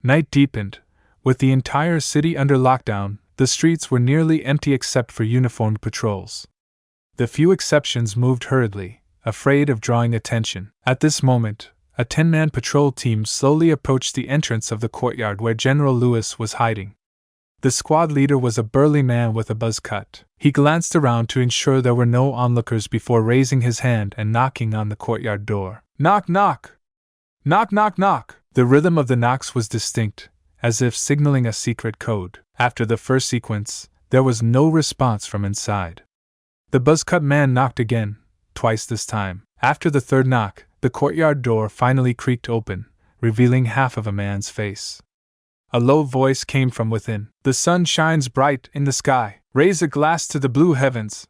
Night deepened. With the entire city under lockdown, the streets were nearly empty except for uniformed patrols. The few exceptions moved hurriedly, afraid of drawing attention. At this moment, a 10-man patrol team slowly approached the entrance of the courtyard where General Lewis was hiding. The squad leader was a burly man with a buzz cut. He glanced around to ensure there were no onlookers before raising his hand and knocking on the courtyard door. Knock, knock! Knock, knock, knock! The rhythm of the knocks was distinct, as if signaling a secret code. After the first sequence, there was no response from inside. The buzz-cut man knocked again, twice this time. After the third knock, the courtyard door finally creaked open, revealing half of a man's face. A low voice came from within. The sun shines bright in the sky. Raise a glass to the blue heavens.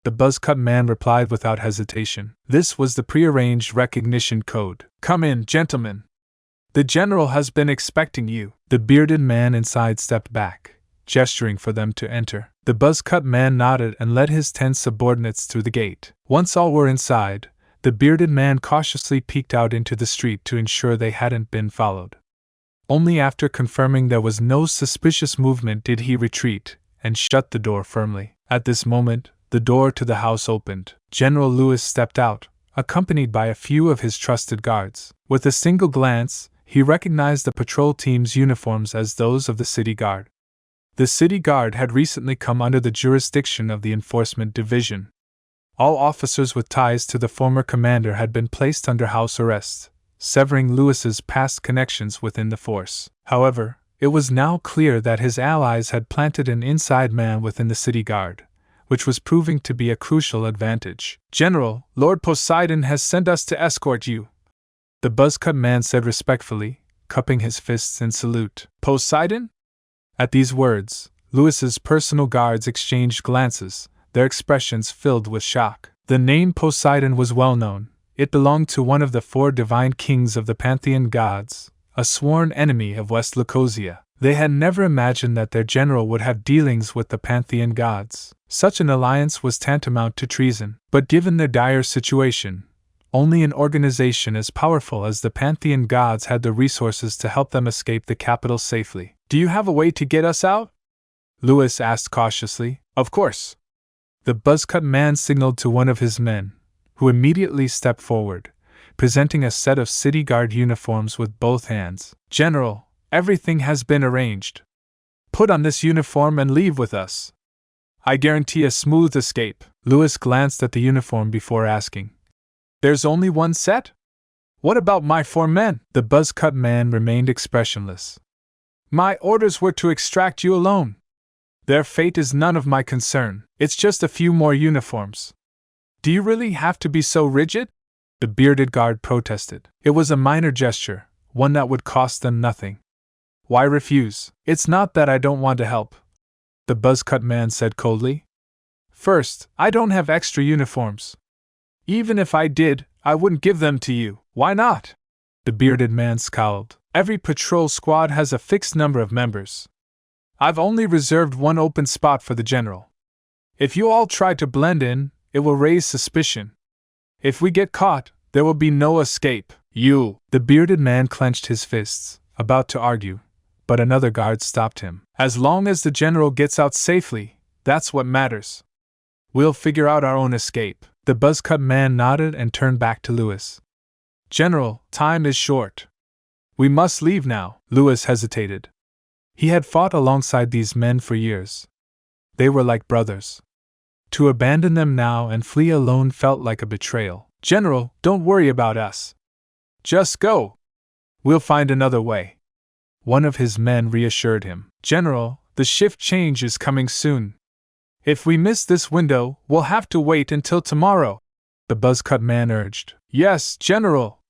The buzz-cut man replied without hesitation. This was the prearranged recognition code. Come in, gentlemen. The general has been expecting you. The bearded man inside stepped back, gesturing for them to enter. The buzz-cut man nodded and led his 10 subordinates through the gate. Once all were inside, the bearded man cautiously peeked out into the street to ensure they hadn't been followed. Only after confirming there was no suspicious movement did he retreat and shut the door firmly. At this moment, the door to the house opened. General Lewis stepped out, accompanied by a few of his trusted guards. With a single glance, he recognized the patrol team's uniforms as those of the city guard. The city guard had recently come under the jurisdiction of the enforcement division. All officers with ties to the former commander had been placed under house arrest, severing Lewis's past connections within the force. However, it was now clear that his allies had planted an inside man within the city guard, which was proving to be a crucial advantage. General, Lord Poseidon has sent us to escort you, the buzz-cut man said respectfully, cupping his fists in salute. Poseidon? At these words, Lewis's personal guards exchanged glances, their expressions filled with shock. The name Poseidon was well known. It belonged to one of the 4 divine kings of the pantheon gods, a sworn enemy of West Lacosia. They had never imagined that their general would have dealings with the pantheon gods. Such an alliance was tantamount to treason. But given their dire situation, only an organization as powerful as the pantheon gods had the resources to help them escape the capital safely. Do you have a way to get us out? Lewis asked cautiously. Of course. The buzz-cut man signaled to one of his men, who immediately stepped forward, presenting a set of city guard uniforms with both hands. General, everything has been arranged. Put on this uniform and leave with us. I guarantee a smooth escape. Lewis glanced at the uniform before asking. There's only one set? What about my 4 men? The buzz-cut man remained expressionless. My orders were to extract you alone. Their fate is none of my concern. It's just a few more uniforms. Do you really have to be so rigid? The bearded guard protested. It was a minor gesture, one that would cost them nothing. Why refuse? It's not that I don't want to help, the buzz-cut man said coldly. First, I don't have extra uniforms. Even if I did, I wouldn't give them to you. Why not? The bearded man scowled. Every patrol squad has a fixed number of members. I've only reserved one open spot for the general. If you all try to blend in, it will raise suspicion. If we get caught, there will be no escape. You! The bearded man clenched his fists, about to argue, but another guard stopped him. As long as the general gets out safely, that's what matters. We'll figure out our own escape. The buzz-cut man nodded and turned back to Lewis. General, time is short. We must leave now. Lewis hesitated. He had fought alongside these men for years. They were like brothers. To abandon them now and flee alone felt like a betrayal. General, don't worry about us. Just go. We'll find another way. One of his men reassured him. General, the shift change is coming soon. If we miss this window, we'll have to wait until tomorrow, the buzz-cut man urged. Yes, General.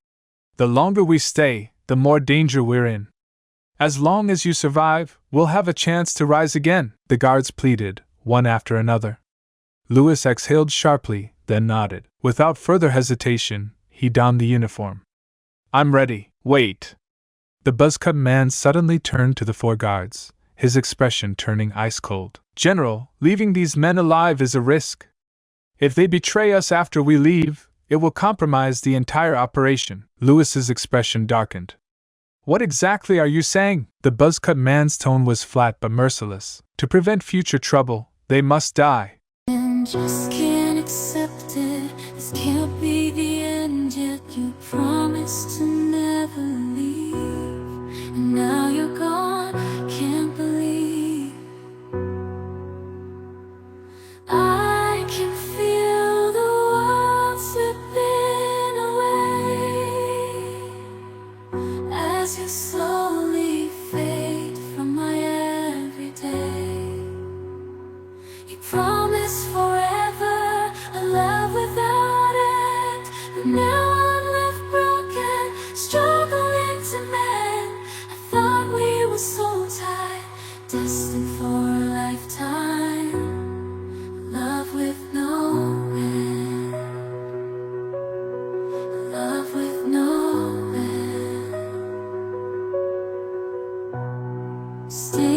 The longer we stay, the more danger we're in. As long as you survive, we'll have a chance to rise again, the guards pleaded, one after another. Lewis exhaled sharply, then nodded. Without further hesitation, he donned the uniform. I'm ready. Wait. The buzz-cut man suddenly turned to the 4 guards, his expression turning ice-cold. General, leaving these men alive is a risk. If they betray us after we leave, it will compromise the entire operation. Lewis's expression darkened. What exactly are you saying? The buzzcut man's tone was flat but merciless. To prevent future trouble, they must die. And just can't accept it. This can't be the end yet. You promised to never leave, and now you're gone. Can't believe I can feel the world slipping away as you slowly fade from my everyday. You promised forever, a love without end, but now I'm left broken, struggling to mend. I thought we were so tied, destined for a lifetime, love with no end, love with no end. Stay